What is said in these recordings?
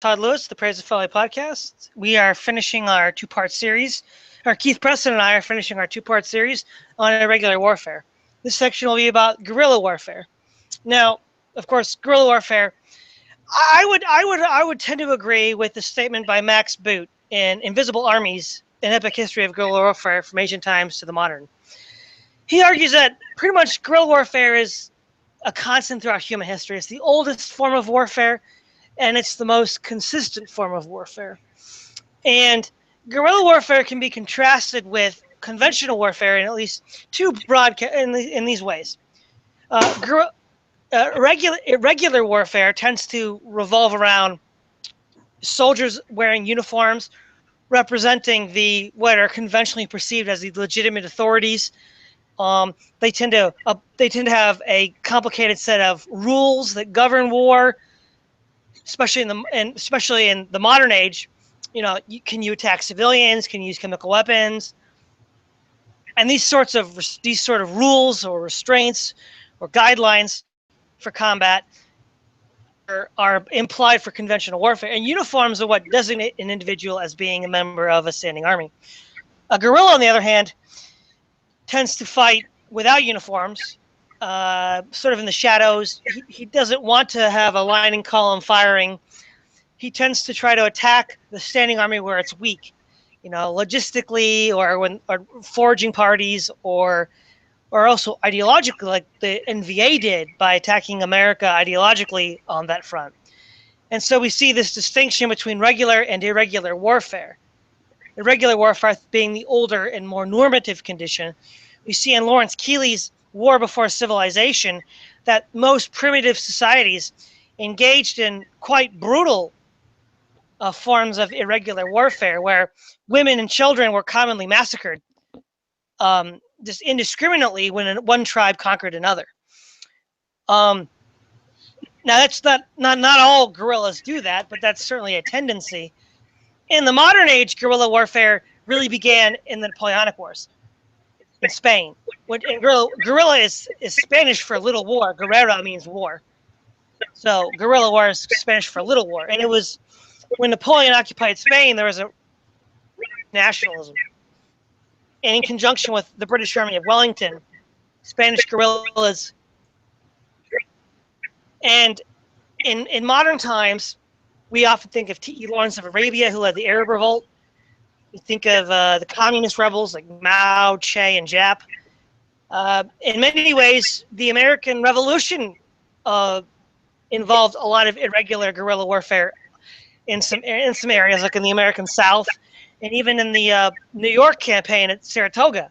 Todd Lewis, the Praise of Folly podcast. We are finishing our two-part series. Keith Preston and I are finishing our two-part series on irregular warfare. This section will be about guerrilla warfare. Now, of course, guerrilla warfare. I would tend to agree with the statement by Max Boot in Invisible Armies: An Epic History of Guerrilla Warfare from Ancient Times to the Modern. He argues that pretty much guerrilla warfare is a constant throughout human history. It's the oldest form of warfare, and it's the most consistent form of warfare. And guerrilla warfare can be contrasted with conventional warfare in at least two broad in these ways. Irregular warfare tends to revolve around soldiers wearing uniforms representing what are conventionally perceived as the legitimate authorities. They tend to have a complicated set of rules that govern war, especially in the modern age. Can you attack civilians? Can you use chemical weapons? And these sort of rules or restraints or guidelines for combat are implied for conventional warfare. And uniforms are what designate an individual as being a member of a standing army. A guerrilla, on the other hand, tends to fight without uniforms, sort of in the shadows. He doesn't want to have a line and column firing. He tends to try to attack the standing army where it's weak, logistically, or foraging parties, or also ideologically, like the NVA did by attacking America ideologically on that front. And so we see this distinction between regular and irregular warfare. Irregular warfare being the older and more normative condition. We see in Lawrence Keeley's War Before Civilization that most primitive societies engaged in quite brutal forms of irregular warfare, where women and children were commonly massacred just indiscriminately when one tribe conquered another. Now, that's not all guerrillas do that, but that's certainly a tendency. In the modern age, guerrilla warfare really began in the Napoleonic Wars in Spain. And guerrilla is Spanish for little war. Guerrera means war. So guerrilla war is Spanish for little war. And it was when Napoleon occupied Spain, there was a nationalism. And in conjunction with the British Army of Wellington, Spanish guerrillas. And in modern times, we often think of T.E. Lawrence of Arabia, who led the Arab Revolt. We think of the communist rebels like Mao, Che, and Giap. In many ways, the American Revolution involved a lot of irregular guerrilla warfare in some areas, like in the American South, and even in the New York campaign at Saratoga.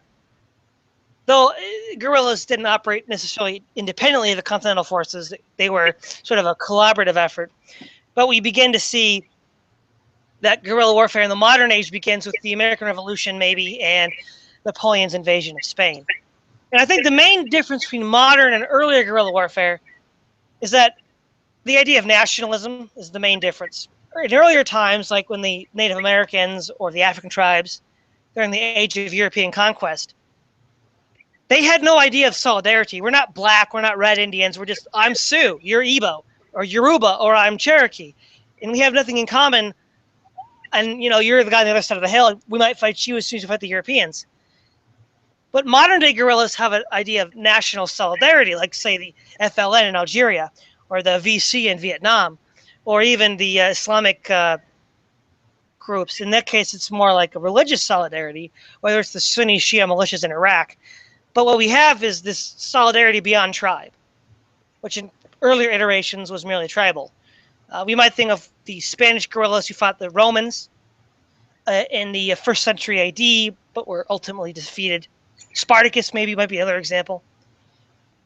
Though guerrillas didn't operate necessarily independently of the Continental Forces, they were sort of a collaborative effort. But we begin to see that guerrilla warfare in the modern age begins with the American Revolution, maybe, and Napoleon's invasion of Spain. And I think the main difference between modern and earlier guerrilla warfare is that the idea of nationalism is the main difference. In earlier times, like when the Native Americans or the African tribes, during the age of European conquest, they had no idea of solidarity. We're not black, we're not red Indians, we're just, I'm Sioux, you're Igbo, or Yoruba, or I'm Cherokee. And we have nothing in common, and you're the guy on the other side of the hill, we might fight you as soon as we fight the Europeans. But modern day guerrillas have an idea of national solidarity, like say the FLN in Algeria, or the VC in Vietnam, or even the Islamic groups. In that case, it's more like a religious solidarity, whether it's the Sunni Shia militias in Iraq. But what we have is this solidarity beyond tribe, which in earlier iterations was merely tribal. We might think of the Spanish guerrillas who fought the Romans in the 1st century AD, but were ultimately defeated. Spartacus maybe might be another example.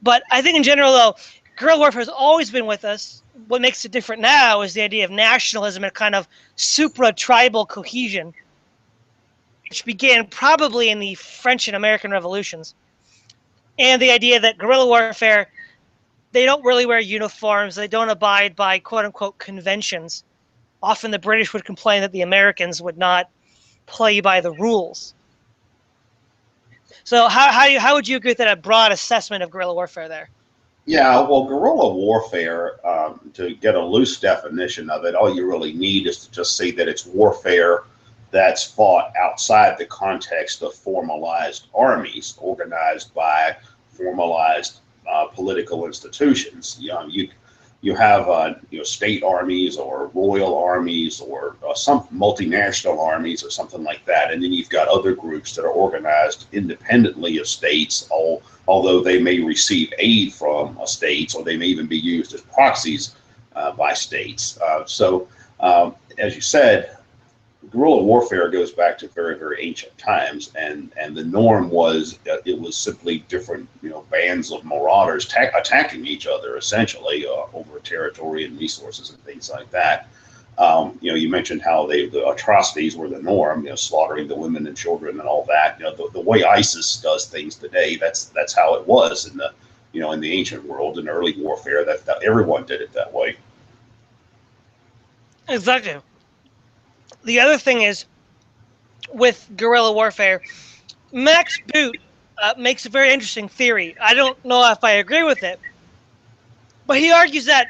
But I think in general, though, guerrilla warfare has always been with us. What makes it different now is the idea of nationalism and kind of supra-tribal cohesion, which began probably in the French and American revolutions. And the idea that guerrilla warfare, they don't really wear uniforms. They don't abide by quote-unquote conventions. Often the British would complain that the Americans would not play by the rules. So how would you agree with that, a broad assessment of guerrilla warfare there? Yeah, well, guerrilla warfare, to get a loose definition of it, all you really need is to just say that it's warfare that's fought outside the context of formalized armies organized by formalized political institutions. You have state armies or royal armies or some multinational armies or something like that, and then you've got other groups that are organized independently of states, although they may receive aid from states or they may even be used as proxies by states. As you said, guerrilla warfare goes back to very, very ancient times, and the norm was it was simply different bands of marauders attacking each other essentially over territory and resources and things like that. You mentioned how the atrocities were the norm, slaughtering the women and children and all that. The way ISIS does things today, that's how it was in the ancient world in early warfare. That everyone did it that way. Exactly. The other thing is with guerrilla warfare, Max Boot makes a very interesting theory. I don't know if I agree with it, but he argues that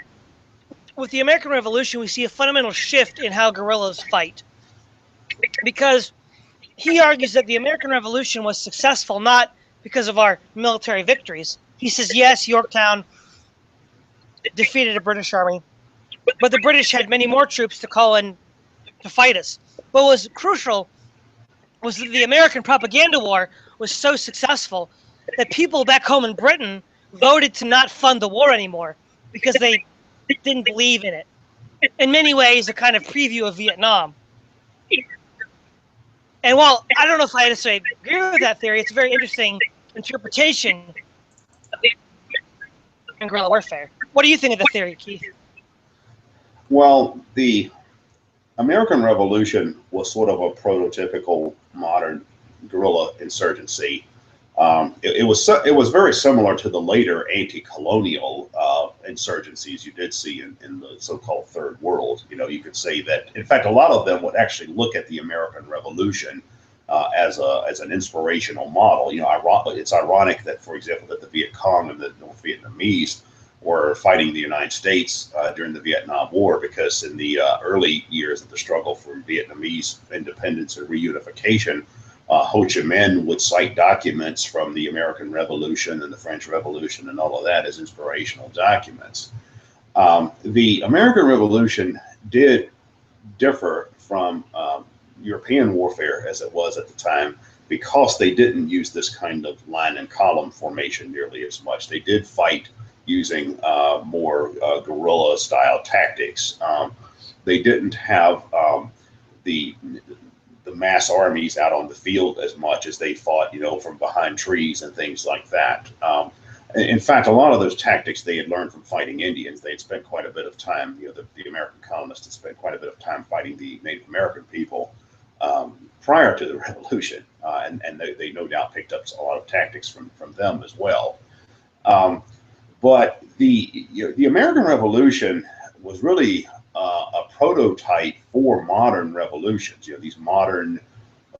with the American Revolution, we see a fundamental shift in how guerrillas fight. Because he argues that the American Revolution was successful not because of our military victories. He says, yes, Yorktown defeated a British army, but the British had many more troops to call in to fight us. What was crucial was that the American propaganda war was so successful that people back home in Britain voted to not fund the war anymore because they didn't believe in it. In many ways, a kind of preview of Vietnam. And while I don't know if I necessarily agree with that theory, it's a very interesting interpretation in guerrilla warfare. What do you think of the theory, Keith? Well, the American Revolution was sort of a prototypical modern guerrilla insurgency. It was very similar to the later anti-colonial insurgencies you did see in the so-called Third World. You could say that, in fact, a lot of them would actually look at the American Revolution as an inspirational model. It's ironic that, for example, that the Viet Cong and the North Vietnamese were fighting the United States during the Vietnam War, because in the early years of the struggle for Vietnamese independence and reunification, Ho Chi Minh would cite documents from the American Revolution and the French Revolution and all of that as inspirational documents. The American Revolution did differ from European warfare as it was at the time, because they didn't use this kind of line and column formation nearly as much. They did fight using more guerrilla style tactics. They didn't have the mass armies out on the field as much as they fought, from behind trees and things like that. In fact, a lot of those tactics they had learned from fighting Indians. They had spent quite a bit of time, the American colonists had spent quite a bit of time fighting the Native American people prior to the Revolution, and they no doubt picked up a lot of tactics from them as well. But the American Revolution was really a prototype for modern revolutions. These modern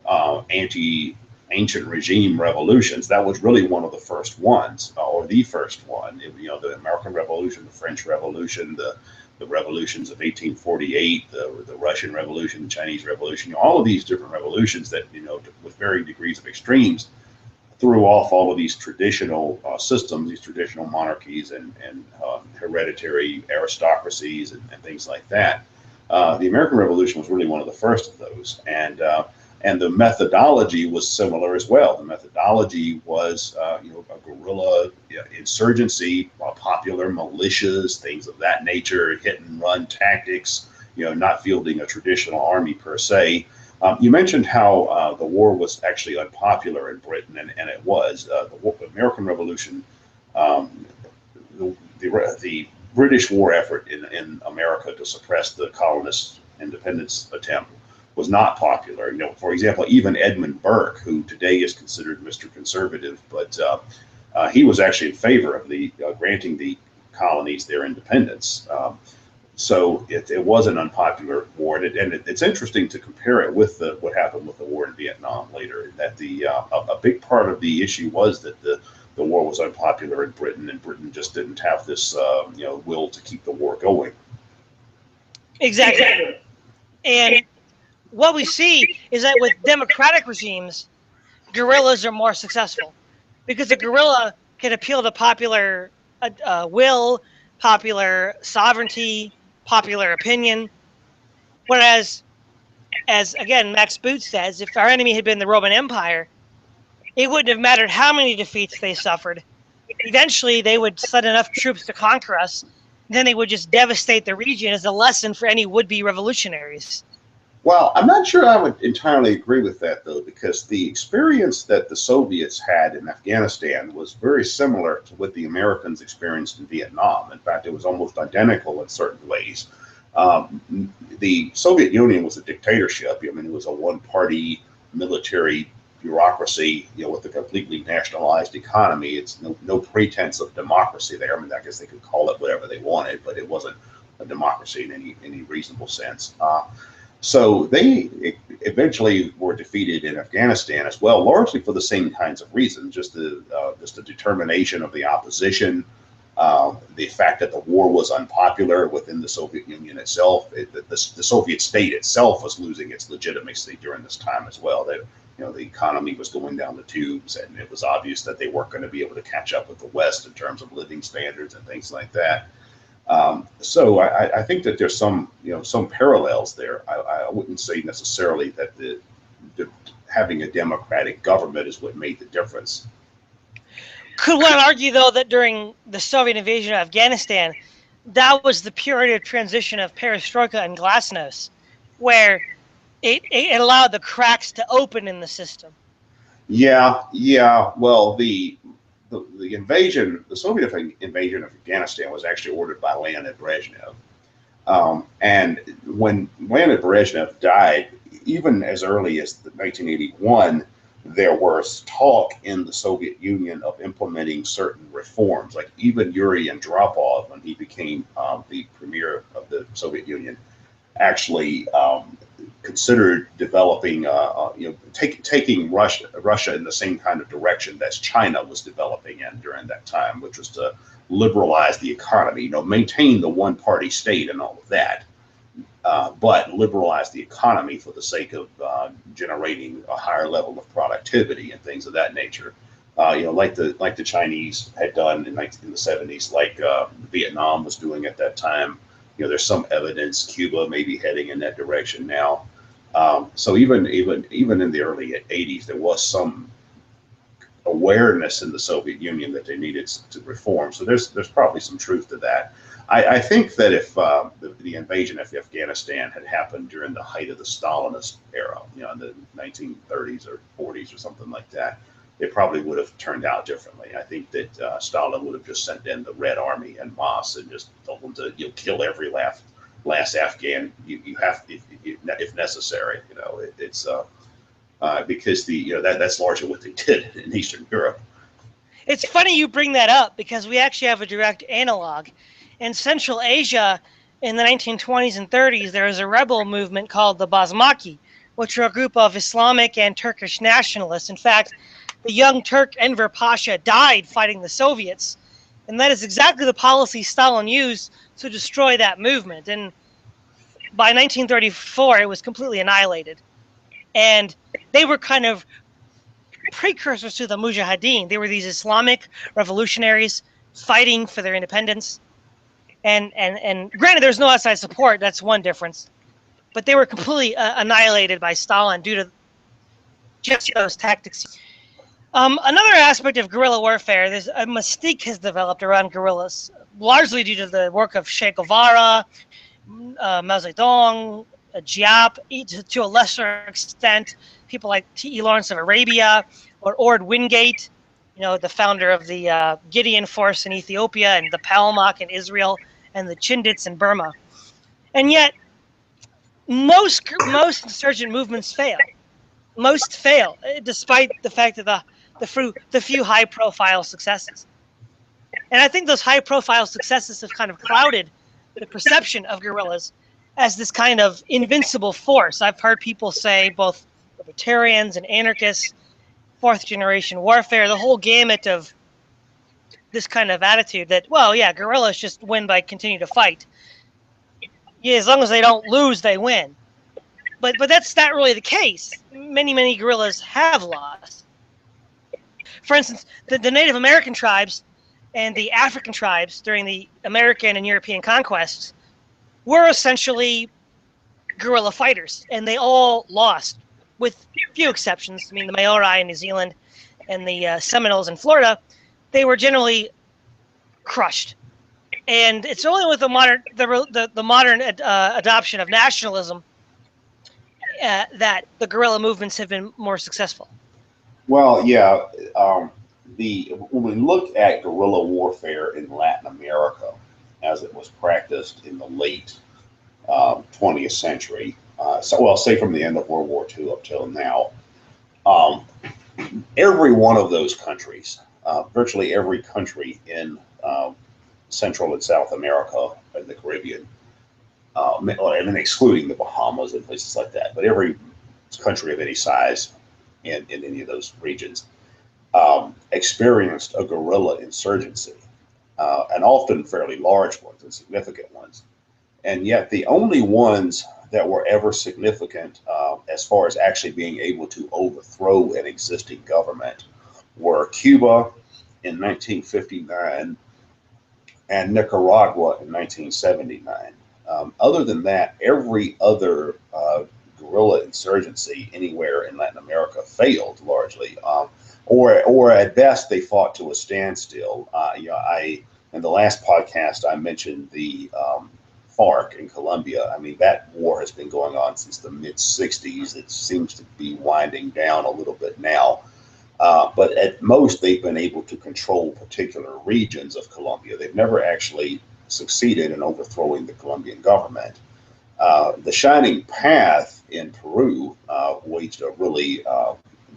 anti-ancient regime revolutions. That was really one of the first ones, or the first one. The American Revolution, the French Revolution, the revolutions of 1848, the Russian Revolution, the Chinese Revolution. All of these different revolutions that with varying degrees of extremes, threw off all of these traditional systems, these traditional monarchies and hereditary aristocracies and things like that. The American Revolution was really one of the first of those, and the methodology was similar as well. The methodology was a guerrilla insurgency, popular militias, things of that nature, hit and run tactics. Not fielding a traditional army per se. You mentioned how the war was actually unpopular in Britain, and it was. The American Revolution, the British war effort in America to suppress the colonists' independence attempt was not popular. For example, even Edmund Burke, who today is considered Mr. Conservative, but he was actually in favor of the granting the colonies their independence. So it was an unpopular war, and it's interesting to compare it with what happened with the war in Vietnam later. That a big part of the issue was that the the war was unpopular in Britain, and Britain just didn't have this will to keep the war going. Exactly. And what we see is that with democratic regimes, guerrillas are more successful because a guerrilla can appeal to popular will, popular sovereignty, popular opinion. Whereas, as again Max Boot says, if our enemy had been the Roman Empire, it wouldn't have mattered how many defeats they suffered. Eventually, they would send enough troops to conquer us. Then they would just devastate the region as a lesson for any would-be revolutionaries. Well, I'm not sure I would entirely agree with that, though, because the experience that the Soviets had in Afghanistan was very similar to what the Americans experienced in Vietnam. In fact, it was almost identical in certain ways. The Soviet Union was a dictatorship. I mean, it was a one-party military bureaucracy, with a completely nationalized economy. It's no pretense of democracy there. I mean, I guess they could call it whatever they wanted, but it wasn't a democracy in any reasonable sense. So they eventually were defeated in Afghanistan as well, largely for the same kinds of reasons, just the determination of the opposition, the fact that the war was unpopular within the Soviet Union itself. The Soviet state itself was losing its legitimacy during this time as well. The economy was going down the tubes, and it was obvious that they weren't going to be able to catch up with the West in terms of living standards and things like that. So I think that there's some parallels there. I wouldn't say necessarily that the having a democratic government is what made the difference. Could one argue, though, that during the Soviet invasion of Afghanistan, that was the period of transition of perestroika and glasnost, where it allowed the cracks to open in the system? Yeah. Well, the invasion, the Soviet invasion of Afghanistan, was actually ordered by Leonid Brezhnev. And when Leonid Brezhnev died, even as early as 1981, there was talk in the Soviet Union of implementing certain reforms. Like even Yuri Andropov, when he became the premier of the Soviet Union, actually considered developing, taking Russia in the same kind of direction that China was developing in during that time, which was to liberalize the economy, maintain the one-party state and all of that, but liberalize the economy for the sake of generating a higher level of productivity and things of that nature. Like the Chinese had done in the 70s, like Vietnam was doing at that time. There's some evidence Cuba may be heading in that direction now. So even in the early 80s, there was some awareness in the Soviet Union that they needed to reform. So there's probably some truth to that. I think that if the invasion of Afghanistan had happened during the height of the Stalinist era, in the 1930s or 40s or something like that, it probably would have turned out differently. I think that Stalin would have just sent in the Red Army en masse and just told them to kill every last Afghan you have if necessary. It's because that's largely what they did in Eastern Europe. It's funny you bring that up because we actually have a direct analog. In Central Asia, in the 1920s and 30s, there was a rebel movement called the Basmaki, which were a group of Islamic and Turkish nationalists. In fact, the young Turk Enver Pasha died fighting the Soviets. And that is exactly the policy Stalin used to destroy that movement. And by 1934, it was completely annihilated. And they were kind of precursors to the Mujahideen. They were these Islamic revolutionaries fighting for their independence. And granted, there's no outside support. That's one difference. But they were completely annihilated by Stalin due to just those tactics. Another aspect of guerrilla warfare, there's a mystique has developed around guerrillas, largely due to the work of Che Guevara, Mao Zedong, Giap, to a lesser extent, people like T.E. Lawrence of Arabia or Ord Wingate, the founder of the Gideon Force in Ethiopia and the Palmach in Israel and the Chindits in Burma. And yet, most insurgent movements fail. Most fail, despite the fact that the few high-profile successes. And I think those high-profile successes have kind of clouded the perception of guerrillas as this kind of invincible force. I've heard people say, both libertarians and anarchists, fourth-generation warfare, the whole gamut of this kind of attitude that, well, yeah, guerrillas just win by continue to fight. Yeah, as long as they don't lose, they win. But that's not really the case. Many guerrillas have lost. For instance, the Native American tribes and the African tribes during the American and European conquests were essentially guerrilla fighters, and they all lost, with few exceptions. I mean, the Maori in New Zealand and the Seminoles in Florida, they were generally crushed. And it's only with the modern adoption of nationalism that the guerrilla movements have been more successful. Well, yeah. When we look at guerrilla warfare in Latin America, as it was practiced in the late 20th century, say from the end of World War II up till now, every one of those countries, virtually every country in Central and South America and the Caribbean, and excluding the Bahamas and places like that, but every country of any size in any of those regions experienced a guerrilla insurgency, and often fairly large ones and significant ones. And yet the only ones that were ever significant as far as actually being able to overthrow an existing government were Cuba in 1959 and Nicaragua in 1979. Other than that, every other guerrilla insurgency anywhere in Latin America failed largely, or at best they fought to a standstill. In the last podcast I mentioned the FARC in Colombia. I mean, that war has been going on since the mid '60s. It seems to be winding down a little bit now. But at most, they've been able to control particular regions of Colombia. They've never actually succeeded in overthrowing the Colombian government. The Shining Path in Peru waged a really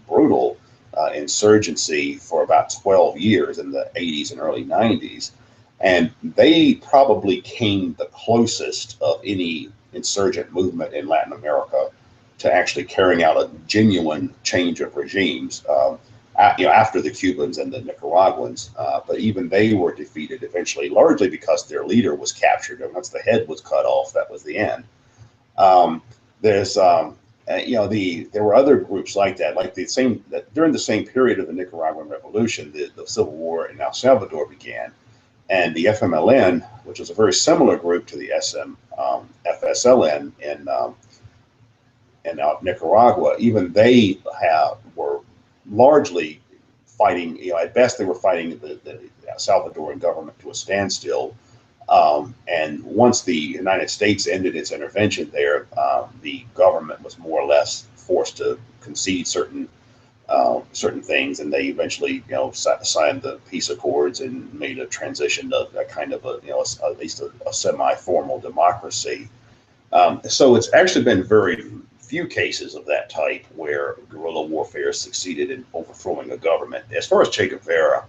brutal insurgency for about 12 years in the 80s and early 90s. And they probably came the closest of any insurgent movement in Latin America to actually carrying out a genuine change of regimes. After the Cubans and the Nicaraguans, but even they were defeated eventually, largely because their leader was captured, and once the head was cut off, that was the end. There were other groups like that, during the same period of the Nicaraguan Revolution, the Civil War in El Salvador began, and the FMLN, which was a very similar group to the FSLN in Nicaragua, even they were largely fighting, at best they were fighting the Salvadoran government to a standstill. And once the United States ended its intervention there, the government was more or less forced to concede certain things, and they eventually, signed the peace accords and made a transition to a kind of at least a semi-formal democracy. So it's actually been very few cases of that type where guerrilla warfare succeeded in overthrowing a government. As far as Che Guevara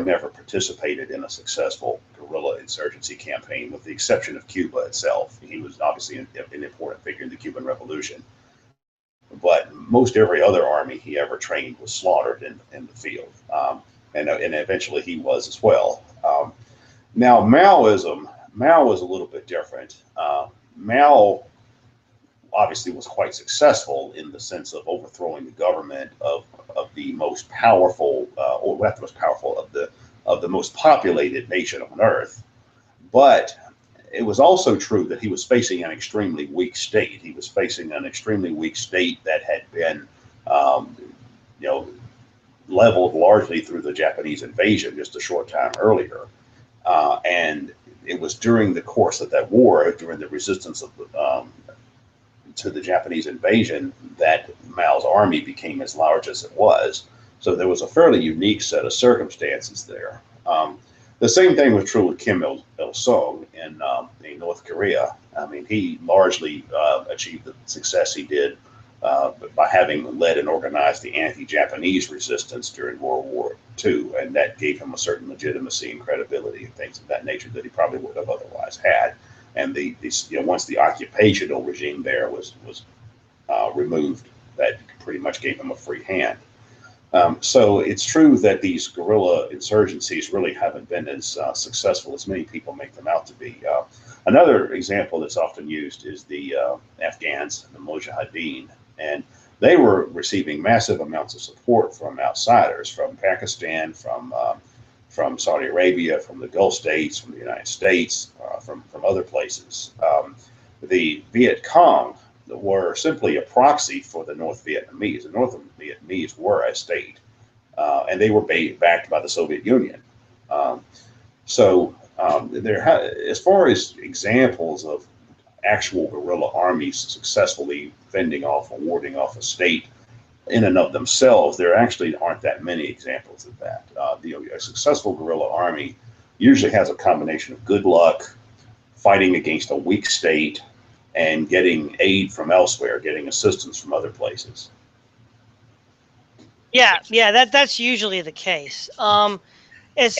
never participated in a successful guerrilla insurgency campaign, with the exception of Cuba itself. He was obviously an important figure in the Cuban Revolution, but most every other army he ever trained was slaughtered in the field, and eventually he was as well. Now Mao is a little bit different. Mao obviously was quite successful in the sense of overthrowing the government of the most powerful, or not the most powerful, of the most populated nation on earth. But it was also true that he was facing an extremely weak state. He was facing an extremely weak state that had been, leveled largely through the Japanese invasion just a short time earlier. And it was during the course of that war, during the resistance to the Japanese invasion, that Mao's army became as large as it was. So there was a fairly unique set of circumstances there. The same thing was true with Kim Il-sung in North Korea. I mean, he largely achieved the success he did by having led and organized the anti-Japanese resistance during World War II, and that gave him a certain legitimacy and credibility and things of that nature that he probably would have otherwise had. And once the occupational regime there was removed, that pretty much gave him a free hand. So it's true that these guerrilla insurgencies really haven't been as successful as many people make them out to be. Another example that's often used is the Afghans, the Mujahideen, and they were receiving massive amounts of support from outsiders, from Pakistan, from Saudi Arabia, from the Gulf states, from the United States, from other places. The Viet Cong were simply a proxy for the North Vietnamese. The North Vietnamese were a state, and they were backed by the Soviet Union. As far as examples of actual guerrilla armies successfully fending off or warding off a state in and of themselves, there actually aren't that many examples of that. A successful guerrilla army usually has a combination of good luck, fighting against a weak state, and getting aid from elsewhere, getting assistance from other places. Yeah, that's usually the case. As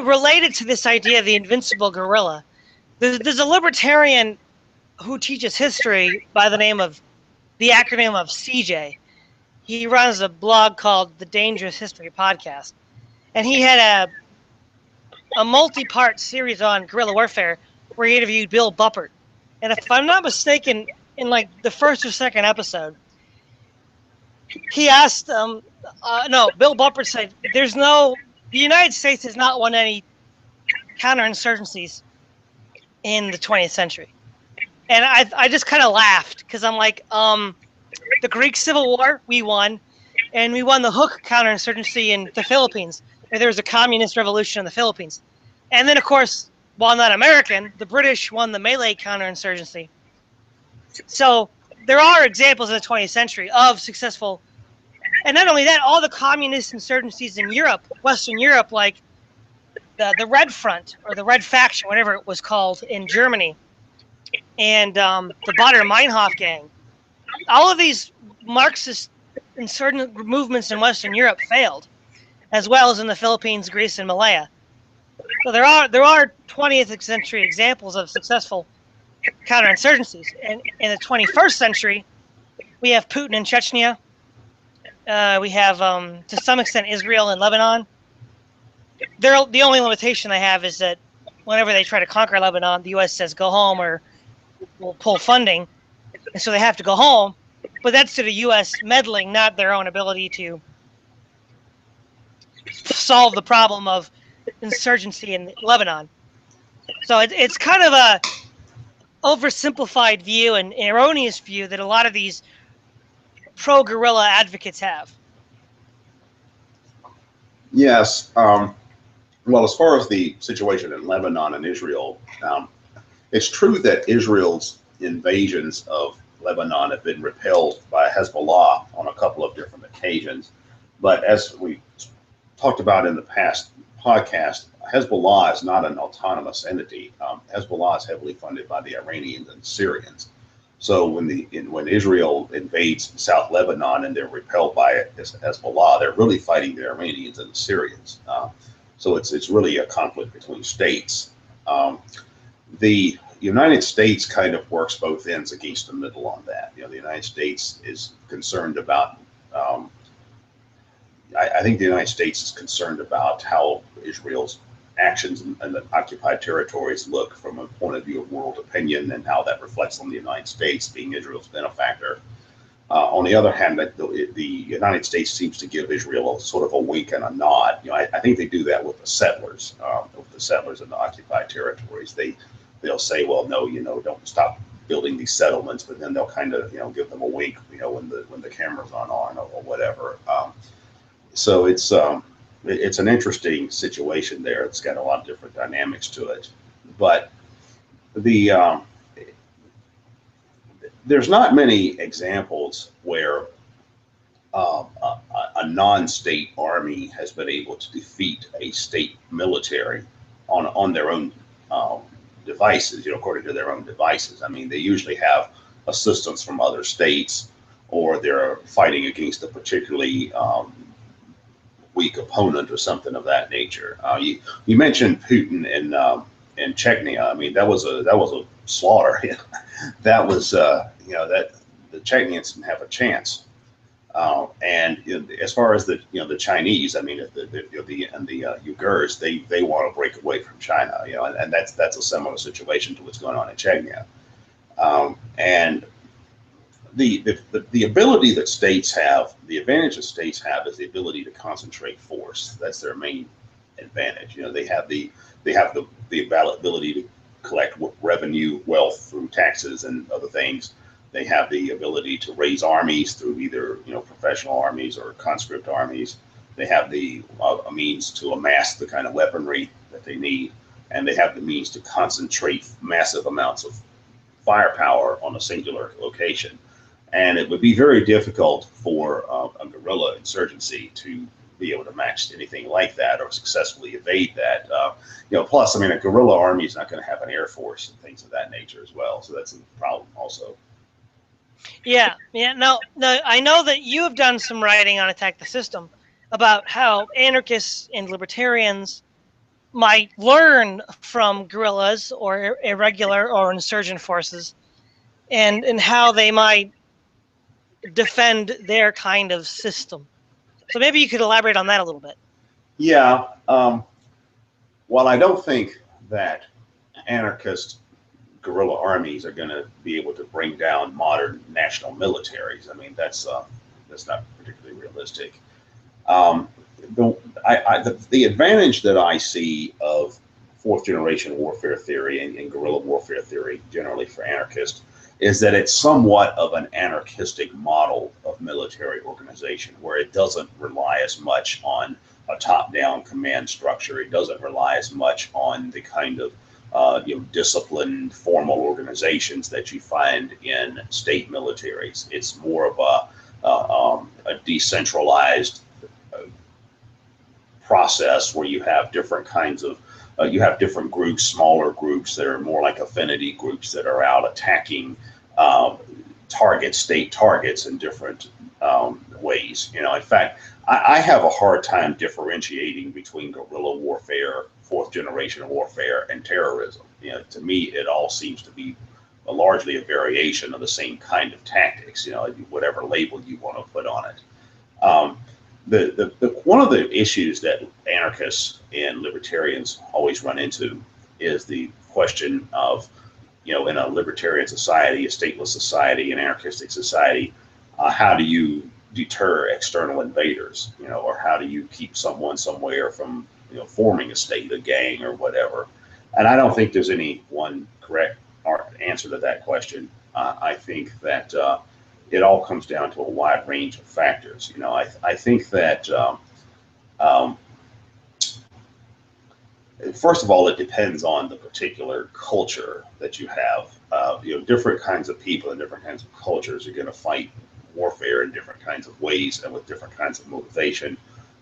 related to this idea of the invincible guerrilla, there's a libertarian who teaches history by the name of the acronym of CJ. He runs a blog called the Dangerous History Podcast, and he had a multi-part series on guerrilla warfare where he interviewed Bill Buppert. And if I'm not mistaken, in like the first or second episode, he asked, Bill Buppert said, the United States has not won any counterinsurgencies in the 20th century. And I just kind of laughed because I'm like, the Greek Civil War, we won, and we won the Hook counterinsurgency in the Philippines. There was a communist revolution in the Philippines. And then, of course, while not American, the British won the Malay counterinsurgency. So there are examples in the 20th century of successful, and not only that, all the communist insurgencies in Europe, Western Europe, like the Red Front or the Red Faction, whatever it was called in Germany, and the Baader-Meinhof gang. All of these Marxist insurgent movements in Western Europe failed, as well as in the Philippines, Greece, and Malaya. So there are 20th century examples of successful counterinsurgencies. And in the 21st century, we have Putin in Chechnya. We have, to some extent, Israel and Lebanon. The only limitation they have is that whenever they try to conquer Lebanon, the U.S. says go home or we'll pull funding. And so they have to go home. But that's to the U.S. meddling, not their own ability to solve the problem of insurgency in Lebanon. So it's kind of a oversimplified view and erroneous view that a lot of these pro-guerrilla advocates have. Yes. Well, as far as the situation in Lebanon and Israel, it's true that Israel's invasions of Lebanon have been repelled by Hezbollah on a couple of different occasions. But as we talked about in the past podcast, Hezbollah is not an autonomous entity. Hezbollah is heavily funded by the Iranians and Syrians. So when Israel invades South Lebanon and they're repelled by Hezbollah, they're really fighting the Iranians and the Syrians. So it's really a conflict between states. The United States kind of works both ends against the middle on that. The United States is concerned about. I think the United States is concerned about how Israel's actions in the occupied territories look from a point of view of world opinion and how that reflects on the United States being Israel's benefactor. On the other hand, the United States seems to give Israel sort of a wink and a nod. I think they do that with the settlers in the occupied territories. They'll say, well, no, don't stop building these settlements, but then they'll kind of, give them a wink, when the cameras aren't on or whatever. So it's an interesting situation there. It's got a lot of different dynamics to it, but there's not many examples where a non-state army has been able to defeat a state military on their own devices, according to their own devices. I mean, they usually have assistance from other states, or they're fighting against a particularly weak opponent or something of that nature. You mentioned Putin in Chechnya. I mean, that was a slaughter. That was that the Chechnyans didn't have a chance. And as far as the the Chinese, I mean the Uyghurs, they want to break away from China, and that's a similar situation to what's going on in Chechnya. And the ability that states have, the advantage that states have is the ability to concentrate force. That's their main advantage. They have the ability to collect revenue, wealth through taxes and other things. They have the ability to raise armies through either professional armies or conscript armies. They have the a means to amass the kind of weaponry that they need, and they have the means to concentrate massive amounts of firepower on a singular location. And it would be very difficult for a guerrilla insurgency to be able to match anything like that or successfully evade that. Plus, I mean, a guerrilla army is not going to have an air force and things of that nature as well. So that's a problem also. Yeah, yeah. No, I know that you have done some writing on Attack the System about how anarchists and libertarians might learn from guerrillas or irregular or insurgent forces, and how they might defend their kind of system. So maybe you could elaborate on that a little bit. Yeah. While I don't think that anarchist guerrilla armies are going to be able to bring down modern national militaries, I mean that's not particularly realistic. The advantage that I see of fourth generation warfare theory and guerrilla warfare theory generally for anarchists is that it's somewhat of an anarchistic model of military organization where it doesn't rely as much on a top-down command structure. It doesn't rely as much on the kind of disciplined formal organizations that you find in state militaries. It's more of a decentralized process where you have different kinds of you have different groups, smaller groups that are more like affinity groups that are out attacking state targets in different ways. In fact, I have a hard time differentiating between guerrilla warfare, fourth generation warfare, and terrorism. To me, it all seems to be largely a variation of the same kind of tactics. Whatever label you want to put on it. One of the issues that anarchists and libertarians always run into is the question of, in a libertarian society, a stateless society, an anarchistic society, how do you deter external invaders, or how do you keep someone somewhere from, forming a state, a gang, or whatever? And I don't think there's any one correct answer to that question. I think that it all comes down to a wide range of factors. I think that first of all, it depends on the particular culture that you have. Different kinds of people and different kinds of cultures are going to fight warfare in different kinds of ways and with different kinds of motivation.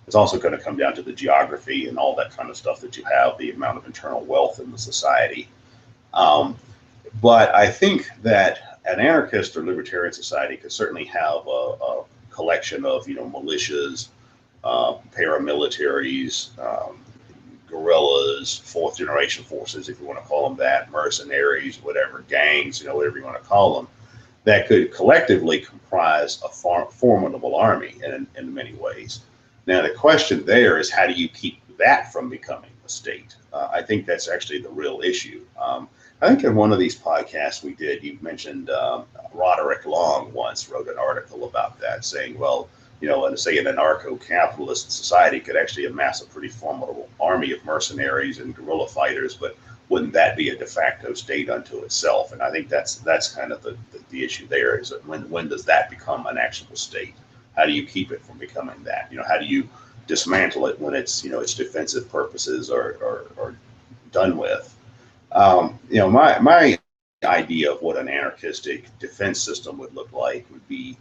It's also going to come down to the geography and all that kind of stuff that you have, the amount of internal wealth in the society. But I think that an anarchist or libertarian society could certainly have a collection of, militias, paramilitaries, guerrillas, fourth generation forces, if you want to call them that, mercenaries, whatever, gangs, whatever you want to call them, that could collectively comprise a formidable army in many ways. Now, the question there is, how do you keep that from becoming a state? I think that's actually the real issue. I think in one of these podcasts we did, you mentioned Roderick Long once wrote an article about that, saying, well, say an anarcho-capitalist society could actually amass a pretty formidable army of mercenaries and guerrilla fighters, but wouldn't that be a de facto state unto itself? And I think that's kind of the issue there, is that when does that become an actual state? How do you keep it from becoming that? How do you dismantle it when its defensive purposes are done with? My idea of what an anarchistic defense system would look like would be,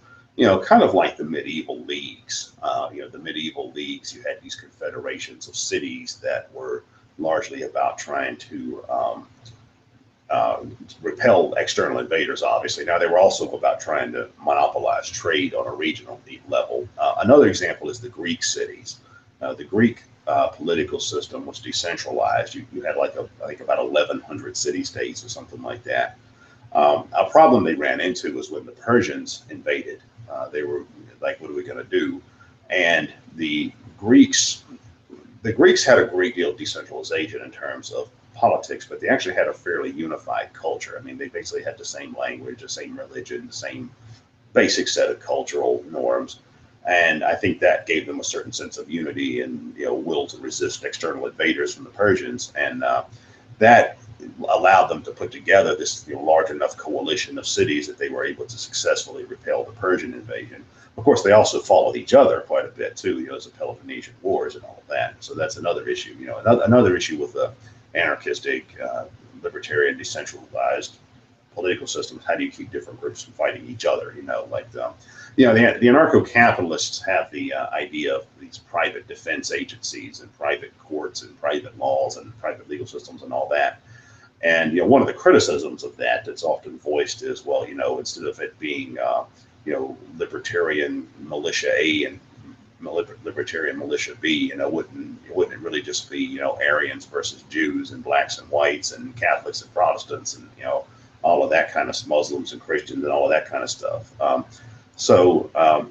kind of like the medieval leagues. The medieval leagues, you had these confederations of cities that were largely about trying to repel external invaders, obviously. Now, they were also about trying to monopolize trade on a regional level. Another example is the Greek cities. The Greek political system was decentralized. You had I think about 1,100 city-states or something like that. A problem they ran into was when the Persians invaded. Like, what are we going to do? And the Greeks had a great deal of decentralization in terms of politics, but they actually had a fairly unified culture. I mean, they basically had the same language, the same religion, the same basic set of cultural norms. And I think that gave them a certain sense of unity and, will to resist external invaders from the Persians. And that allowed them to put together this large enough coalition of cities that they were able to successfully repel the Persian invasion. Of course, they also followed each other quite a bit too. There's the Peloponnesian Wars and all of that. So that's another issue. Another issue with the anarchistic, libertarian, decentralized political systems. How do you keep different groups from fighting each other? The anarcho-capitalists have the idea of these private defense agencies and private courts and private laws and private legal systems and all that. And one of the criticisms of that that's often voiced is, well, instead of it being libertarian militia A and libertarian militia B, wouldn't it really just be Aryans versus Jews and blacks and whites and Catholics and Protestants and all of that kind of Muslims and Christians and all of that kind of stuff. I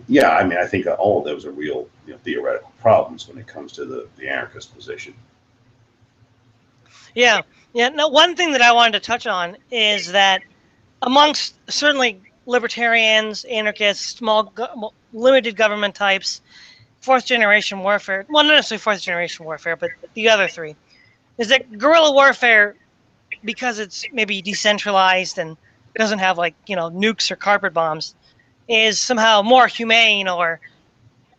mean, I think all of those are real theoretical problems when it comes to the anarchist position. Yeah. No, one thing that I wanted to touch on is that amongst certainly libertarians, anarchists, limited government types, fourth generation warfare, well, not necessarily fourth generation warfare, but the other three, is that guerrilla warfare, because it's maybe decentralized and doesn't have nukes or carpet bombs, is somehow more humane or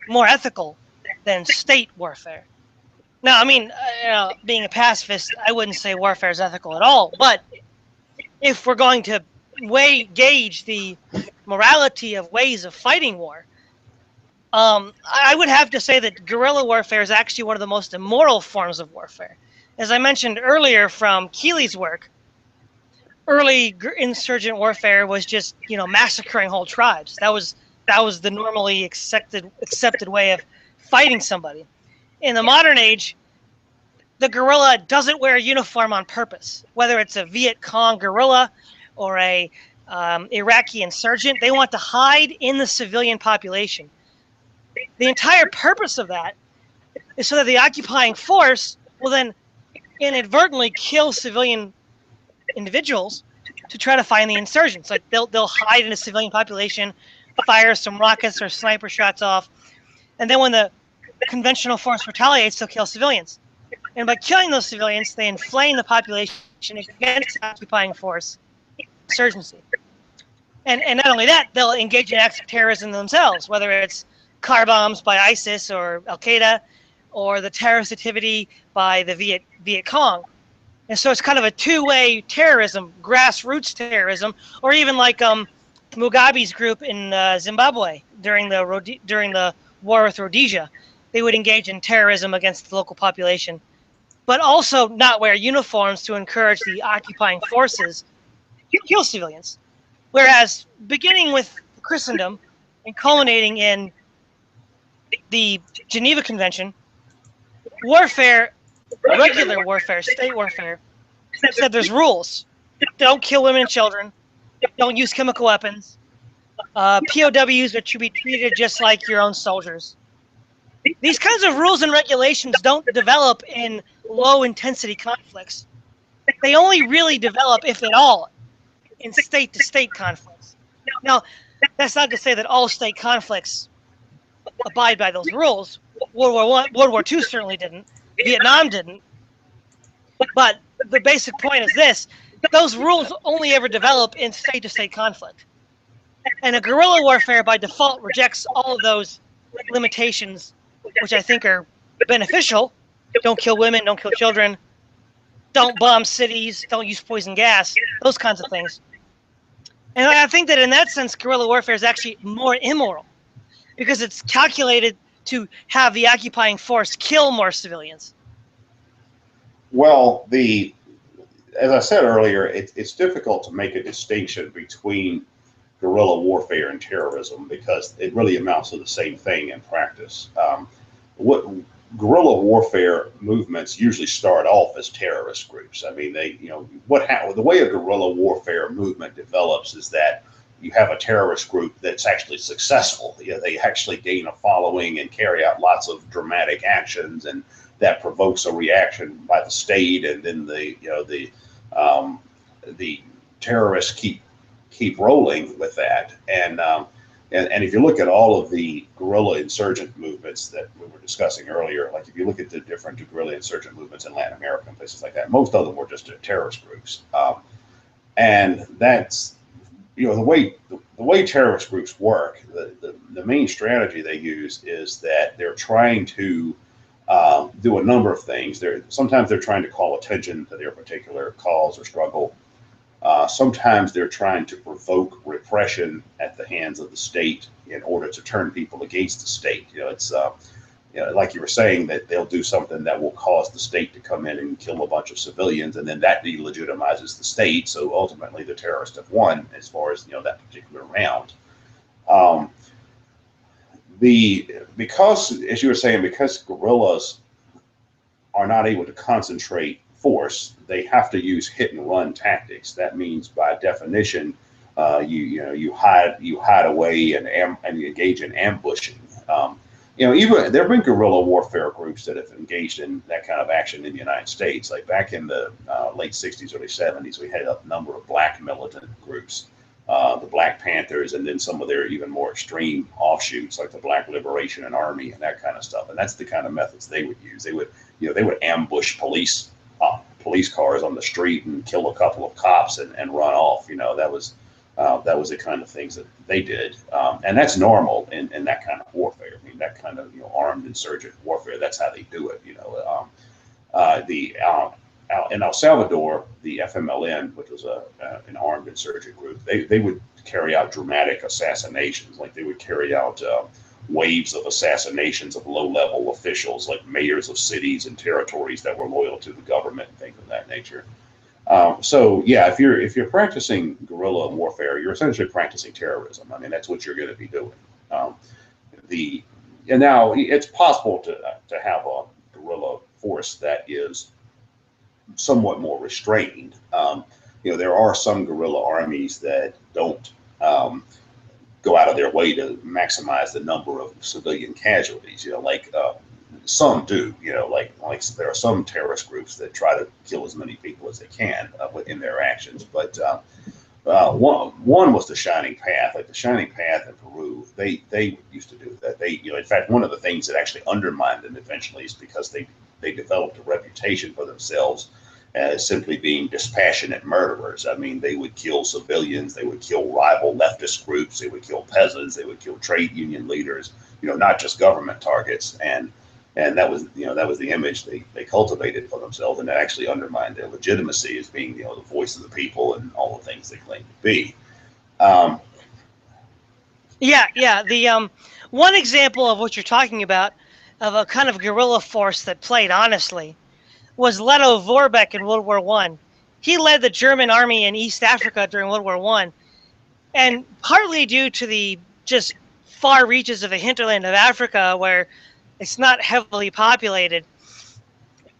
more ethical than state warfare. Now, I mean, being a pacifist, I wouldn't say warfare is ethical at all. But if we're going to gauge the morality of ways of fighting war, I would have to say that guerrilla warfare is actually one of the most immoral forms of warfare. As I mentioned earlier from Keeley's work, early insurgent warfare was just massacring whole tribes. That was the normally accepted way of fighting somebody. In the modern age, the guerrilla doesn't wear a uniform on purpose. Whether it's a Viet Cong guerrilla or a Iraqi insurgent, they want to hide in the civilian population. The entire purpose of that is so that the occupying force will then inadvertently kill civilian individuals to try to find the insurgents. Like they'll hide in a civilian population, fire some rockets or sniper shots off, and then when the conventional force retaliates, they'll kill civilians. And by killing those civilians, they inflame the population against the occupying force insurgency. And not only that, they'll engage in acts of terrorism themselves, whether it's car bombs by ISIS or Al Qaeda, or the terrorist activity by the Viet Cong. And so it's kind of a two-way terrorism, grassroots terrorism, or even like Mugabe's group in Zimbabwe during the war with Rhodesia. They would engage in terrorism against the local population, but also not wear uniforms to encourage the occupying forces to kill civilians. Whereas beginning with Christendom and culminating in the Geneva Convention, warfare, regular warfare, state warfare, said there's rules. Don't kill women and children. Don't use chemical weapons. POWs are to be treated just like your own soldiers. These kinds of rules and regulations don't develop in low-intensity conflicts. They only really develop, if at all, in state-to-state conflicts. Now, that's not to say that all state conflicts abide by those rules. World War II certainly didn't. Vietnam didn't. But the basic point is this: those rules only ever develop in state-to-state conflict. And a guerrilla warfare, by default, rejects all of those limitations, which I think are beneficial. Don't kill women, don't kill children, don't bomb cities, don't use poison gas, those kinds of things. And I think that in that sense, guerrilla warfare is actually more immoral, because it's calculated to have the occupying force kill more civilians. Well, as I said earlier, it's difficult to make a distinction between guerrilla warfare and terrorism, because it really amounts to the same thing in practice. What guerrilla warfare movements usually start off as terrorist groups. I mean, the way a guerrilla warfare movement develops is that you have a terrorist group that's actually successful. You know, they actually gain a following and carry out lots of dramatic actions, and that provokes a reaction by the state, and then the terrorists keep rolling with that. And if you look at all of the guerrilla insurgent movements that we were discussing earlier, like if you look at the different guerrilla insurgent movements in Latin America and places like that, most of them were just terrorist groups. And that's, you know, the way terrorist groups work. The main strategy they use is that they're trying to do a number of things. Sometimes they're trying to call attention to their particular cause or struggle. Sometimes they're trying to provoke repression at the hands of the state in order to turn people against the state. You know, it's like you were saying, that they'll do something that will cause the state to come in and kill a bunch of civilians, and then that delegitimizes the state. So ultimately, the terrorists have won as far as, you know, that particular round. Because, as you were saying, because guerrillas are not able to concentrate force, they have to use hit and run tactics. That means, by definition, you hide away and engage in ambushing. Even there have been guerrilla warfare groups that have engaged in that kind of action in the United States. Like back in the late '60s, early '70s, we had a number of black militant groups, the Black Panthers, and then some of their even more extreme offshoots, like the Black Liberation Army and that kind of stuff. And that's the kind of methods they would use. They would ambush police cars on the street and kill a couple of cops and run off. You know, that was the kind of things that they did, and that's normal in that kind of warfare. I mean, that kind of, you know, armed insurgent warfare. That's how they do it. You know, in El Salvador, the FMLN, which was an armed insurgent group, they would carry out dramatic assassinations. Like they would carry out waves of assassinations of low-level officials, like mayors of cities and territories that were loyal to the government and things of that nature. So yeah, if you're practicing guerrilla warfare, you're essentially practicing terrorism. I mean, that's what you're going to be doing. And now it's possible to have a guerrilla force that is somewhat more restrained. There are some guerrilla armies that don't go out of their way to maximize the number of civilian casualties. Some do. Like there are some terrorist groups that try to kill as many people as they can within their actions. But one was the Shining Path. Like the Shining Path in Peru, they used to do that. In fact, one of the things that actually undermined them eventually is because they developed a reputation for themselves as simply being dispassionate murderers. I mean, they would kill civilians, they would kill rival leftist groups, they would kill peasants, they would kill trade union leaders, not just government targets. And that was the image they cultivated for themselves, and that actually undermined their legitimacy as being, the voice of the people and all the things they claim to be. The one example of what you're talking about, of a kind of guerrilla force that played honestly, was Leto Vorbeck in World War I. He led the German army in East Africa during World War I, and partly due to the just far reaches of the hinterland of Africa, where it's not heavily populated,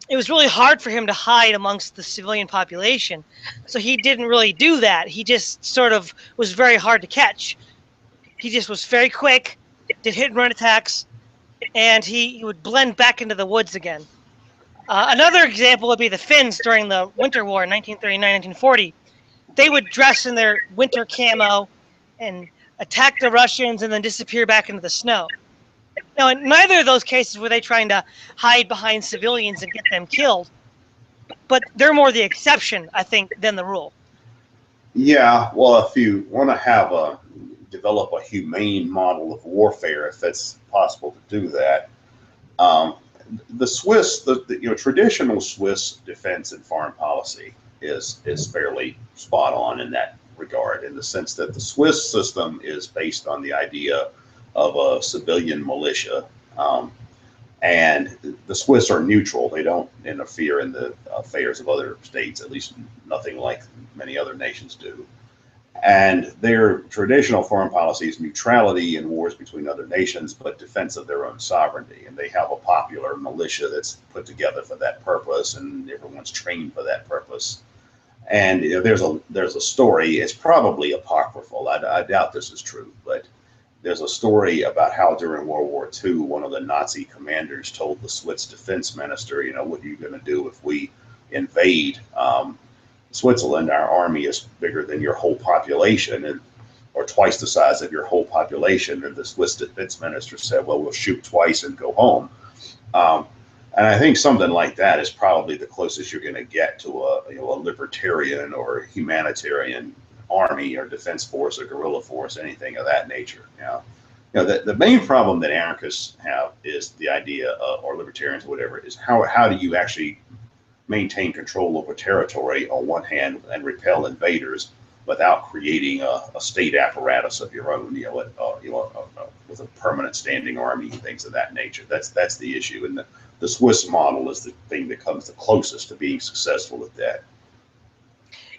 it was really hard for him to hide amongst the civilian population. So he didn't really do that. He just sort of was very hard to catch. He just was very quick, did hit and run attacks, and he would blend back into the woods again. Another example would be the Finns during the Winter War in 1939-1940. They would dress in their winter camo and attack the Russians and then disappear back into the snow. Now, in neither of those cases were they trying to hide behind civilians and get them killed, but they're more the exception, I think, than the rule. Yeah, well, if you want to develop a humane model of warfare, if it's possible to do that, the Swiss, the traditional Swiss defense and foreign policy is fairly spot on in that regard, in the sense that the Swiss system is based on the idea of a civilian militia, and the Swiss are neutral. They don't interfere in the affairs of other states, at least nothing like many other nations do. And their traditional foreign policy is neutrality in wars between other nations, but defense of their own sovereignty. And they have a popular militia that's put together for that purpose, and everyone's trained for that purpose. And there's a story. It's probably apocryphal. I doubt this is true, but there's a story about how during World War II, one of the Nazi commanders told the Swiss defense minister, what are you going to do if we invade Switzerland? Our army is bigger than your whole population, or twice the size of your whole population. And the Swiss defense minister said, well, we'll shoot twice and go home. And I think something like that is probably the closest you're going to get to a libertarian or humanitarian army or defense force or guerrilla force, anything of that nature. The main problem that anarchists have is the idea or libertarians, or whatever, is how do you actually maintain control over territory on one hand and repel invaders without creating a state apparatus of your own, with a permanent standing army and things of that nature. That's the issue, and the Swiss model is the thing that comes the closest to being successful with that.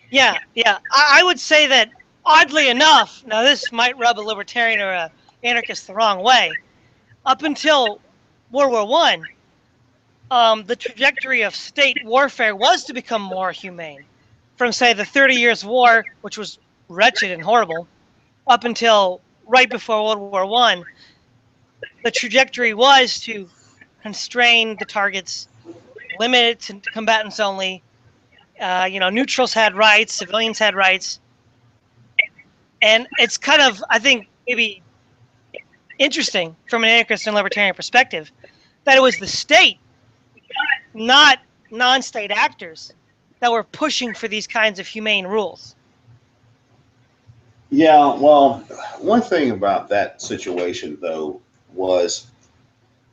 Yeah. I would say that, oddly enough, now this might rub a libertarian or a anarchist the wrong way. Up until World War I, the trajectory of state warfare was to become more humane. From, say, the 30 Years' War, which was wretched and horrible, up until right before World War I, the trajectory was to constrain the targets, limit it to combatants only. Neutrals had rights, civilians had rights. And it's kind of, I think, maybe interesting from an anarchist and libertarian perspective that it was the state, not non-state actors, that were pushing for these kinds of humane rules. Yeah, well, one thing about that situation, though, was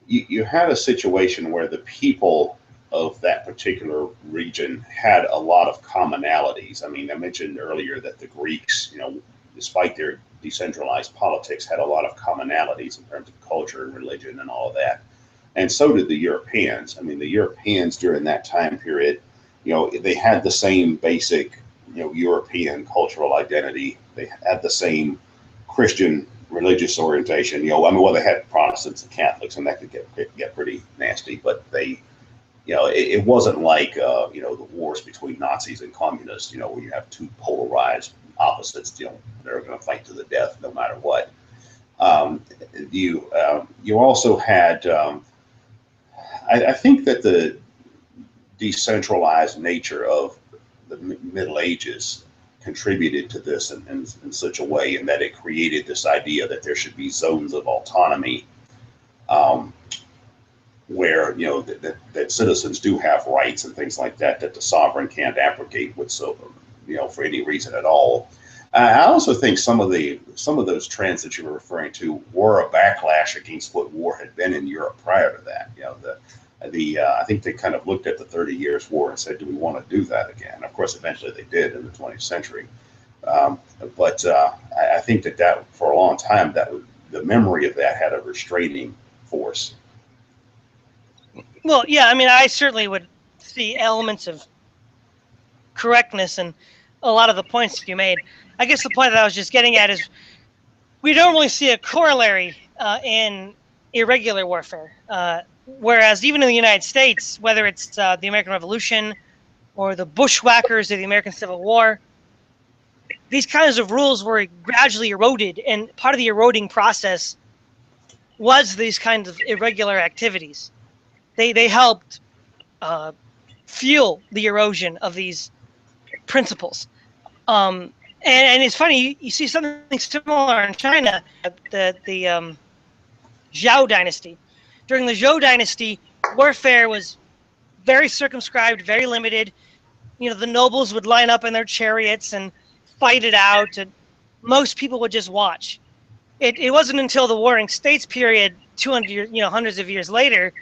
you had a situation where the people of that particular region had a lot of commonalities. I mean, I mentioned earlier that the Greeks, despite their decentralized politics, had a lot of commonalities in terms of culture and religion and all of that. And so did the Europeans. I mean, the Europeans during that time period, they had the same basic, European cultural identity. They had the same Christian religious orientation. They had Protestants and Catholics, and that could get pretty nasty. But they, it wasn't like the wars between Nazis and communists. Where you have two polarized opposites. They're going to fight to the death no matter what. You also had. I think that the decentralized nature of the Middle Ages contributed to this in such a way, in that it created this idea that there should be zones of autonomy, where that citizens do have rights and things like that the sovereign can't abrogate for any reason at all. I also think some of those trends that you were referring to were a backlash against what war had been in Europe prior to that. I think they kind of looked at the 30 Years' War and said, do we want to do that again? Of course, eventually they did in the 20th century. But I think that for a long time, that the memory of that had a restraining force. Well, yeah, I mean, I certainly would see elements of correctness in a lot of the points you made. I guess the point that I was just getting at is we don't really see a corollary in irregular warfare. Whereas even in the United States, whether it's the American Revolution or the bushwhackers of the American Civil War, these kinds of rules were gradually eroded, and part of the eroding process was these kinds of irregular activities. They helped fuel the erosion of these principles. And it's funny, you see something similar in China, the Zhao dynasty. During the Zhou dynasty, warfare was very circumscribed, very limited. The nobles would line up in their chariots and fight it out, and most people would just watch. It wasn't until the Warring States period, 200 years, hundreds of years later,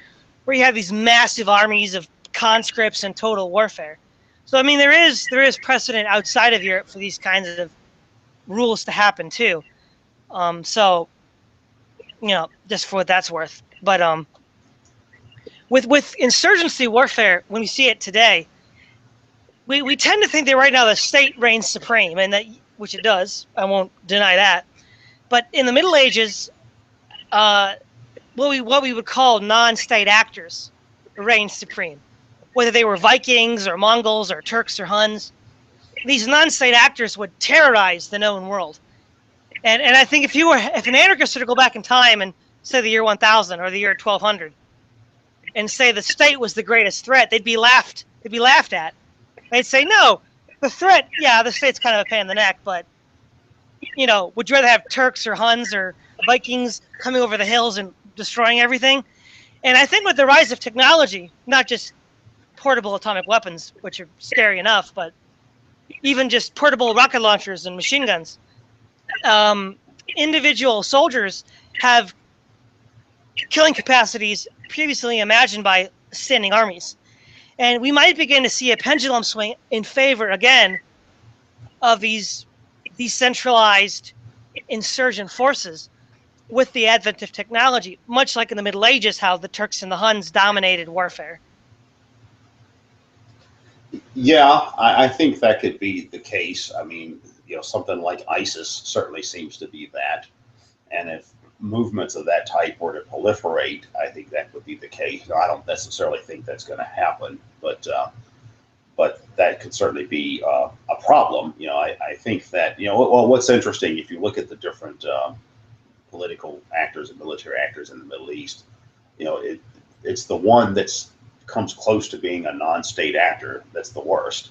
where you have these massive armies of conscripts and total warfare. So I mean, there is precedent outside of Europe for these kinds of rules to happen too. So just for what that's worth. But with insurgency warfare, when we see it today, we tend to think that right now the state reigns supreme, and which it does. I won't deny that. But in the Middle Ages, what we would call non-state actors reigned supreme, whether they were Vikings or Mongols or Turks or Huns. these non-state actors would terrorize the known world. And I think if an anarchist were to go back in time and say the year 1000 or the year 1200 and say the state was the greatest threat, they'd be laughed at. They'd say, no, the threat, yeah, the state's kind of a pain in the neck, but, would you rather have Turks or Huns or Vikings coming over the hills and destroying everything? And I think with the rise of technology, not just portable atomic weapons, which are scary enough, but even just portable rocket launchers and machine guns, individual soldiers have killing capacities previously imagined by standing armies. And we might begin to see a pendulum swing in favor again of these decentralized insurgent forces with the advent of technology, much like in the Middle Ages, how the Turks and the Huns dominated warfare. Yeah, I think that could be the case. I mean, something like ISIS certainly seems to be that. And if movements of that type were to proliferate, I think that would be the case. I don't necessarily think that's going to happen, but that could certainly be a problem. I think that, well, what's interesting, if you look at the different political actors and military actors in the Middle East, it's the one that's comes close to being a non-state actor that's the worst.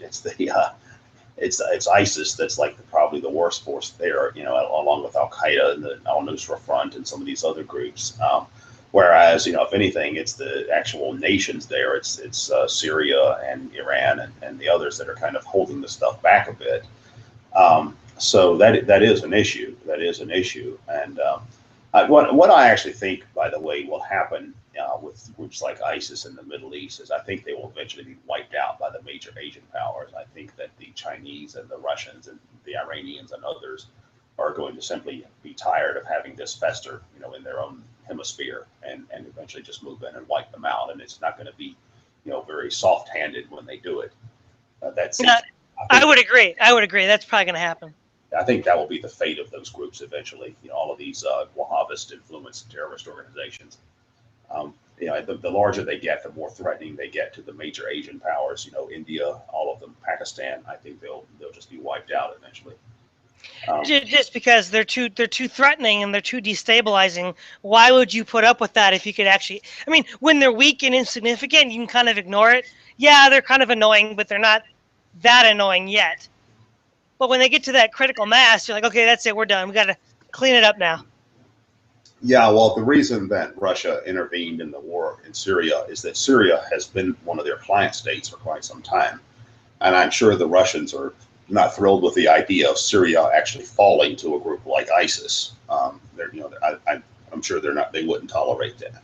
It's ISIS that's probably the worst force there, along with Al Qaeda and the Al Nusra Front and some of these other groups. Whereas, if anything, it's the actual nations there. It's Syria and Iran and the others that are kind of holding the stuff back a bit. So that is an issue. That is an issue. And what I actually think, by the way, will happen with groups like ISIS in the Middle East is I think they will eventually be wiped out by the major Asian powers. I think that the Chinese and the Russians and the Iranians and others are going to simply be tired of having this fester, in their own hemisphere and eventually just move in and wipe them out. And it's not going to be, very soft-handed when they do it. I would agree. That's probably going to happen. I think that will be the fate of those groups eventually. All of these Wahhabist-influenced terrorist organizations. The larger they get, the more threatening they get to the major Asian powers. India, all of them, Pakistan. I think they'll just be wiped out eventually. Just because they're too threatening and they're too destabilizing. Why would you put up with that if you could actually? I mean, when they're weak and insignificant, you can kind of ignore it. Yeah, they're kind of annoying, but they're not that annoying yet. But when they get to that critical mass, you're like, okay, that's it, we're done. We got to clean it up now. Yeah, well, the reason that Russia intervened in the war in Syria is that Syria has been one of their client states for quite some time. And I'm sure the Russians are not thrilled with the idea of Syria actually falling to a group like ISIS. I'm sure they wouldn't tolerate that.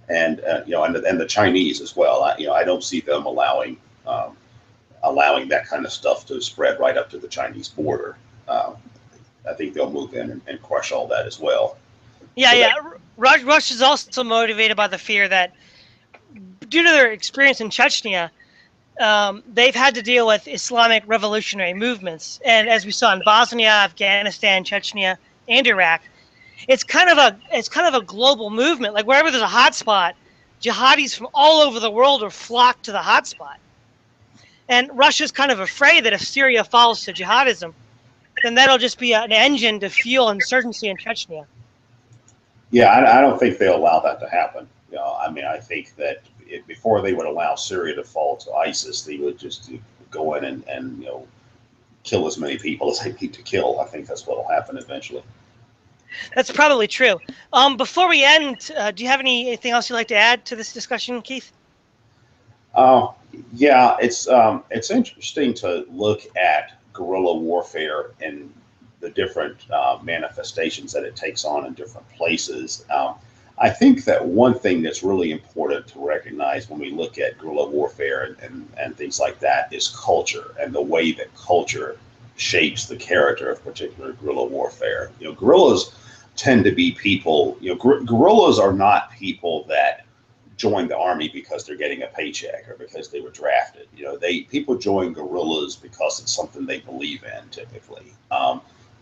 And the Chinese as well. I don't see them allowing that kind of stuff to spread right up to the Chinese border. I think they'll move in and crush all that as well. Yeah. Russia's also motivated by the fear that, due to their experience in Chechnya, they've had to deal with Islamic revolutionary movements, and as we saw in Bosnia, Afghanistan, Chechnya, and Iraq, it's kind of a global movement. Like wherever there's a hot spot, jihadis from all over the world are flocked to the hot spot. And Russia's kind of afraid that if Syria falls to jihadism, then that'll just be an engine to fuel insurgency in Chechnya. Yeah, I don't think they'll allow that to happen. I think that before they would allow Syria to fall to ISIS, they would just go in and kill as many people as they need to kill. I think that's what will happen eventually. That's probably true. Before we end, do you have anything else you'd like to add to this discussion, Keith? Yeah, it's interesting to look at guerrilla warfare and the different manifestations that it takes on in different places. I think that one thing that's really important to recognize when we look at guerrilla warfare and things like that is culture and the way that culture shapes the character of particular guerrilla warfare. Guerrillas tend to be people, guerrillas are not people that join the army because they're getting a paycheck or because they were drafted. People join guerrillas because it's something they believe in typically.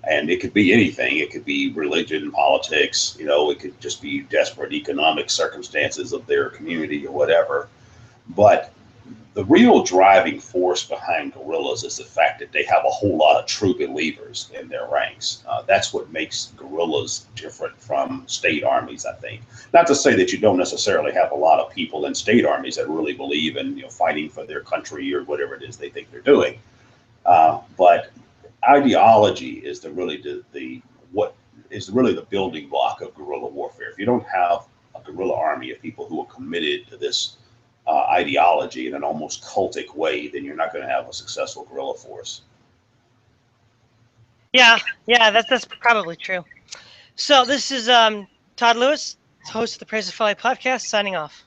And it could be anything. It could be religion, politics, it could just be desperate economic circumstances of their community or whatever. But the real driving force behind guerrillas is the fact that they have a whole lot of true believers in their ranks. That's what makes guerrillas different from state armies, I think. Not to say that you don't necessarily have a lot of people in state armies that really believe in, fighting for their country or whatever it is they think they're doing. But ideology is what is really the building block of guerrilla warfare. If you don't have a guerrilla army of people who are committed to this ideology in an almost cultic way, then you're not going to have a successful guerrilla force. Yeah, that's probably true. So this is Todd Lewis, host of the Praise of Folly podcast, signing off.